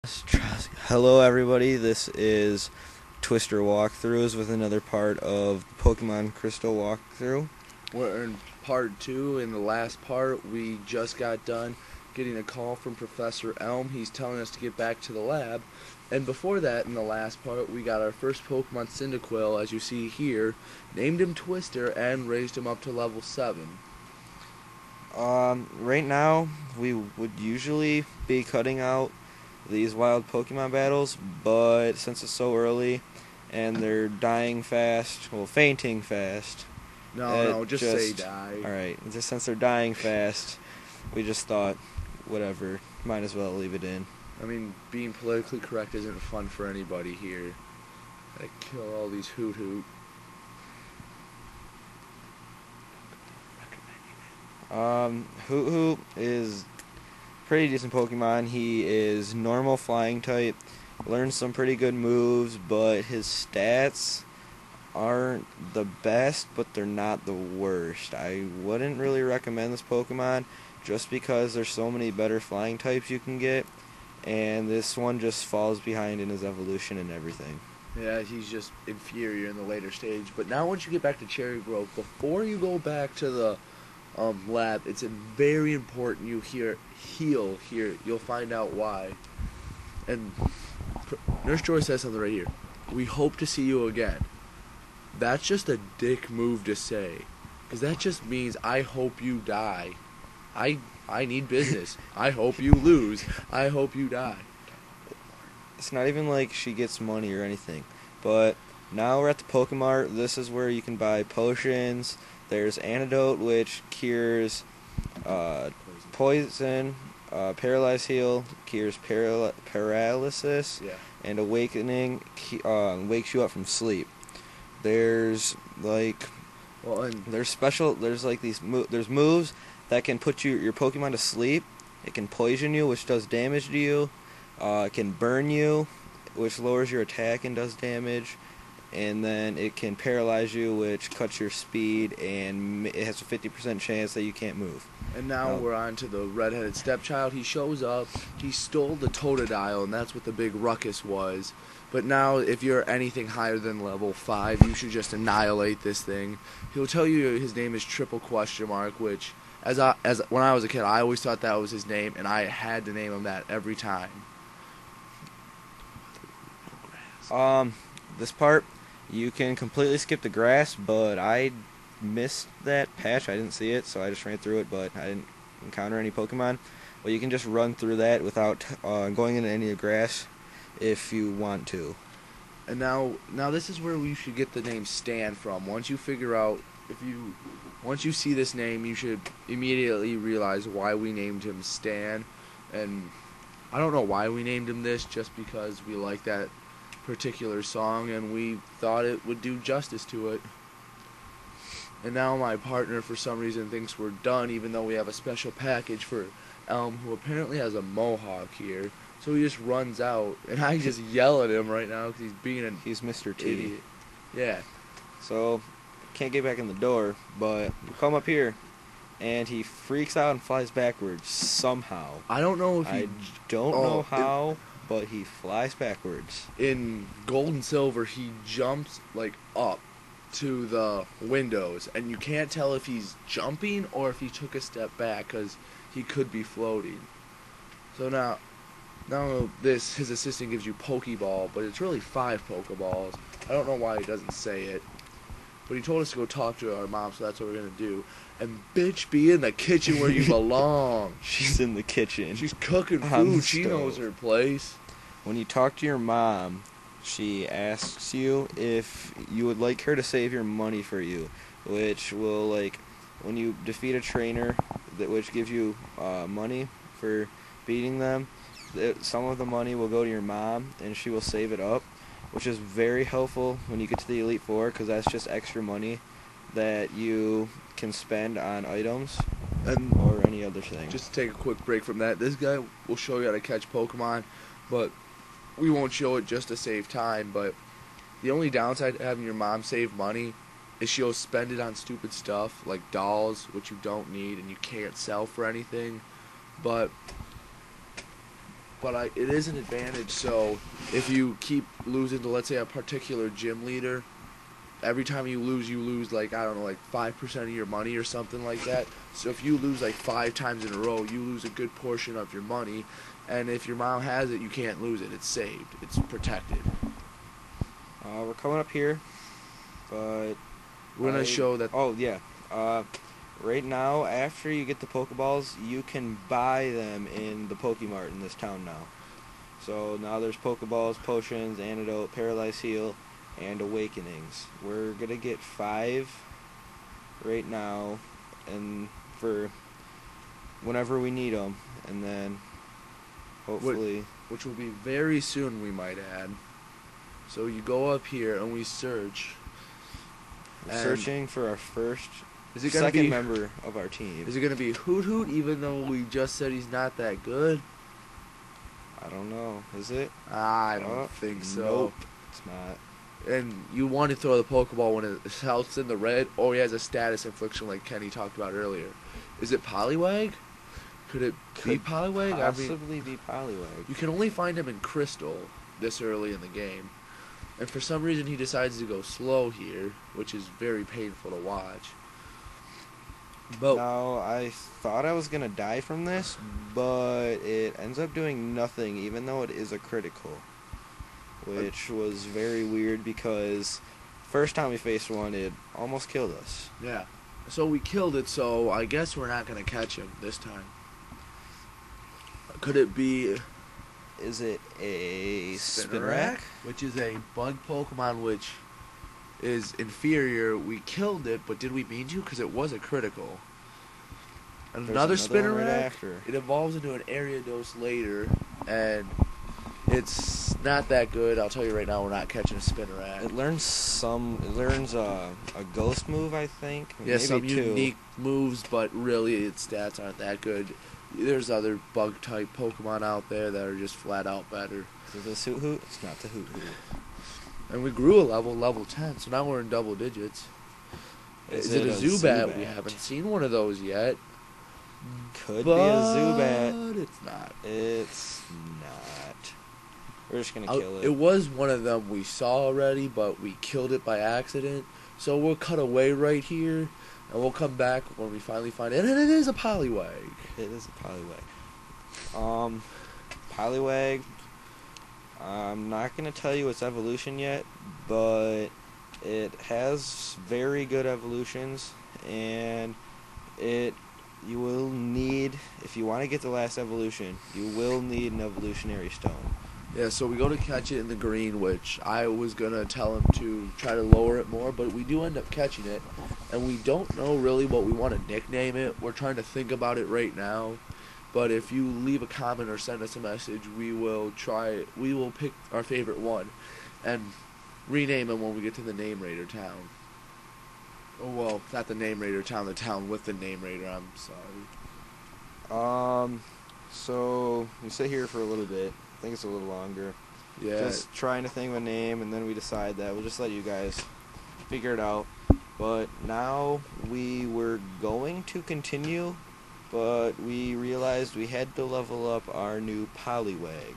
Hello, everybody. This is Twister Walkthroughs with another part of the Pokemon Crystal walkthrough. We're in part 2. In the last part, we just got done getting a call from Professor Elm. He's telling us to get back to the lab. And before that, in the last part, we got our first Pokemon Cyndaquil, as you see here, named him Twister, and raised him up to level 7. Right now, we would usually be cutting out these wild Pokemon battles, but since it's so early and they're dying fast, well, fainting fast. No, just say die. Alright, just since they're dying fast, we just thought, whatever, might as well leave it in. I mean, being politically correct isn't fun for anybody here. Gotta kill all these hoot-hoot. Hoot Hoot is pretty decent Pokemon. He is normal flying type, learns some pretty good moves, but his stats aren't the best, but they're not the worst. I wouldn't really recommend this Pokemon just because there's so many better flying types you can get, and this one just falls behind in his evolution and everything. Yeah, he's just inferior in the later stage. But now once you get back to Cherry Grove, before you go back to the lab, it's very important you heal here. You'll find out why. And Nurse Joy says something right here. We hope to see you again. That's just a dick move to say, because that just means I hope you die. I need business. I hope you lose. I hope you die. It's not even like she gets money or anything, but now we're at the Pokemart. This is where you can buy potions. There's Antidote, which cures poison, Paralyze Heal cures paralysis, Yeah. and Awakening wakes you up from sleep. There's like, there's like there's moves that can put your Pokemon to sleep. It can poison you, which does damage to you. It can burn you, which lowers your attack and does damage. And then it can paralyze you, which cuts your speed, and it has a 50% chance that you can't move. And now we're on to the redheaded stepchild. He shows up, he stole the Totodile, and that's what the big ruckus was. But now, if you're anything higher than level 5, you should just annihilate this thing. He'll tell you his name is Triple Question Mark, which, as when I was a kid, I always thought that was his name, and I had to name him that every time. This part, you can completely skip the grass, but I missed that patch. I didn't see it, so I just ran through it, but I didn't encounter any Pokemon. Well, you can just run through that without going into any of the grass if you want to. And now this is where we should get the name Stan from. Once you figure out, once you see this name, you should immediately realize why we named him Stan. And I don't know why we named him this, just because we like that particular song and we thought it would do justice to it. And now my partner for some reason thinks we're done, even though we have a special package for Elm, who apparently has a mohawk here. So he just runs out, and I just yell at him right now because he's being He's Mr. T. idiot. Yeah. So can't get back in the door, but we come up here and he freaks out and flies backwards somehow. I don't know if I don't know how, but he flies backwards. In Gold and Silver, he jumps like up to the windows, and you can't tell if he's jumping or if he took a step back because he could be floating. So now his assistant gives you Pokeball, but it's really 5 Pokeballs. I don't know why he doesn't say it, but he told us to go talk to our mom, so that's what we're gonna do. And bitch, be in the kitchen where you belong. She's in the kitchen. She's cooking On the food. She stove. knows her place. When you talk to your mom, she asks you if you would like her to save your money for you, which will, like, when you defeat a trainer, which gives you money for beating them, some of the money will go to your mom, and she will save it up, which is very helpful when you get to the Elite Four, because that's just extra money that you can spend on items or any other thing. Just to take a quick break from that, this guy will show you how to catch Pokemon, but we won't show it just to save time. But the only downside to having your mom save money is she'll spend it on stupid stuff like dolls, which you don't need and you can't sell for anything. But but it is an advantage. So if you keep losing to, let's say, a particular gym leader, every time you lose like, I don't know, like 5% of your money or something like that. So if you lose like 5 times in a row, you lose a good portion of your money. And if your mom has it, you can't lose it. It's saved. It's protected. We're coming up here, but We're gonna show that. Oh yeah. Right now, after you get the Pokeballs, you can buy them in the Pokemart in this town now. So now there's Pokeballs, Potions, Antidote, Paralyzed Heal, and Awakenings. We're gonna get 5 right now, and for whenever we need them, and then hopefully, which will be very soon, we might add. So you go up here and we search. we're searching for our first, Is it gonna second be member of our team. Is it gonna be Hoot Hoot, even though we just said he's not that good? I don't know. Is it? I don't think so. Nope, it's not. And you want to throw the Pokeball when his health's in the red, or he has a status infliction like Kenny talked about earlier. Is it Poliwag? Could it be Poliwag? Possibly be Poliwag. You can only find him in Crystal this early in the game. And for some reason he decides to go slow here, which is very painful to watch. But Now, I thought I was going to die from this, but it ends up doing nothing, even though it is a critical. Which was very weird because first time we faced one, it almost killed us. yeah. So we killed it, so I guess we're not going to catch him this time. Could it be Is it a Spinarak? which is a bug Pokemon, which is inferior? We killed it, but did we mean to? Because it was a critical. There's Another one right Spinarak. after. It evolves into an Ariados later, and it's not that good. I'll tell you right now, we're not catching a Spinarak. It learns a ghost move, I think. Yeah, Maybe some 2. unique moves, but really its stats aren't that good. There's other bug-type Pokemon out there that are just flat-out better. Is this Hoot Hoot? It's not the Hoot Hoot. And we grew a level 10, so now we're in double digits. Is it a Zubat? We haven't seen one of those yet. Could be a Zubat. But it's not. It's not. We're just gonna kill it. It was one of them we saw already, but we killed it by accident. So we'll cut away right here, and we'll come back when we finally find it. And it is a Poliwag. It is a Poliwag. Poliwag. I'm not gonna tell you its evolution yet, but it has very good evolutions, and you will need, if you want to get the last evolution, you will need an evolutionary stone. Yeah, so we go to catch it in the green, which I was going to tell him to try to lower it more, but we do end up catching it, and we don't know really what we want to nickname it. We're trying to think about it right now, but if you leave a comment or send us a message, we will pick our favorite one and rename him when we get to the Name Raider town. Oh, well, not the Name Raider town, the town with the Name Raider, I'm sorry. So we sit here for a little bit. I think it's a little longer. Yeah. Just trying to think of a name, and then we decide that we'll just let you guys figure it out. But now we were going to continue, but we realized we had to level up our new Poliwag.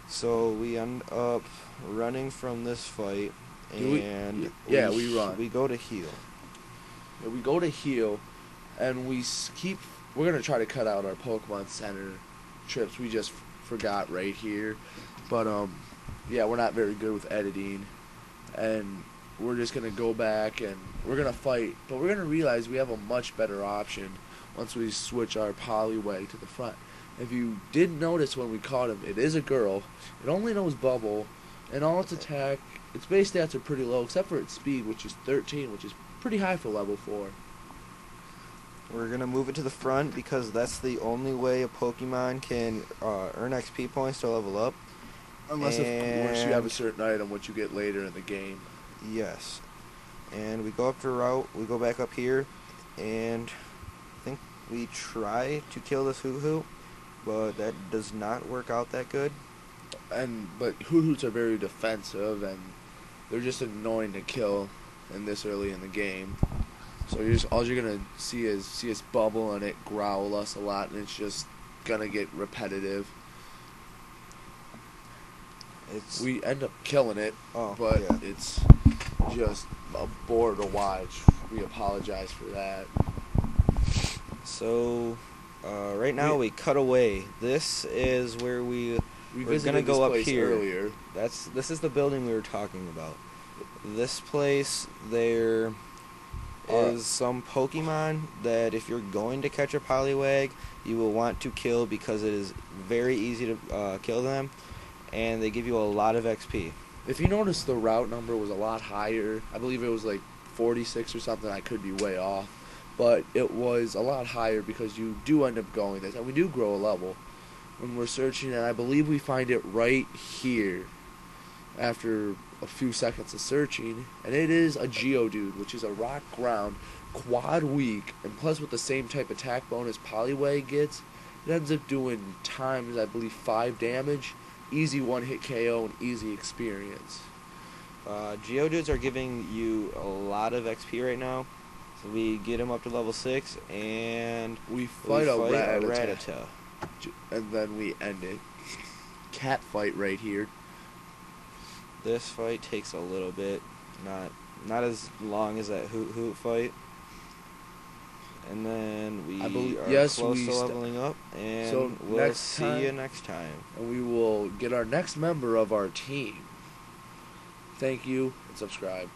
So we end up running from this fight, and we run. We go to heal. Yeah, we go to heal, and we're going to try to cut out our Pokemon Center trips. We just forgot right here. But, yeah, we're not very good with editing. And we're just going to go back, and we're going to fight. But we're going to realize we have a much better option once we switch our Poliwag to the front. If you did notice when we caught him, it is a girl. It only knows Bubble, and all its attack, its base stats are pretty low, except for its speed, which is 13, which is pretty high for level 4. We're going to move it to the front because that's the only way a Pokemon can earn XP points to level up. Unless, of course, you have a certain item, which you get later in the game. Yes. And we go up the route, we go back up here, and I think we try to kill this Hoot Hoot, but that does not work out that good. But Hoot Hoots are very defensive, and they're just annoying to kill in this early in the game. So all you're gonna see is Bubble and it growl us a lot, and it's just gonna get repetitive. It's We end up killing it, oh but yeah. it's just a bore to watch. We apologize for that. So right now we cut away. This is where We we're visited gonna this go up place here. earlier. This is the building we were talking about. This place there is some Pokemon that if you're going to catch a Poliwag, you will want to kill because it is very easy to kill them, and they give you a lot of XP. If you notice, the route number was a lot higher. I believe it was like 46 or something. I could be way off. But it was a lot higher because you do end up going this. And we do grow a level when we're searching, and I believe we find it right here after a few seconds of searching. And it is a Geodude, which is a rock ground, quad weak, and plus with the same type attack bonus Poliwag gets, it ends up doing times, I believe, 5 damage. Easy one-hit KO and easy experience. Geodudes are giving you a lot of XP right now. So we get him up to level 6, and We fight a Rattata, Rattata. and then we end it. Cat fight right here. This fight takes a little bit, not as long as that Hoot fight. And then we I believe- are yes, close we to leveling up, and So we'll next see time- you next time. And we will get our next member of our team. Thank you, and subscribe.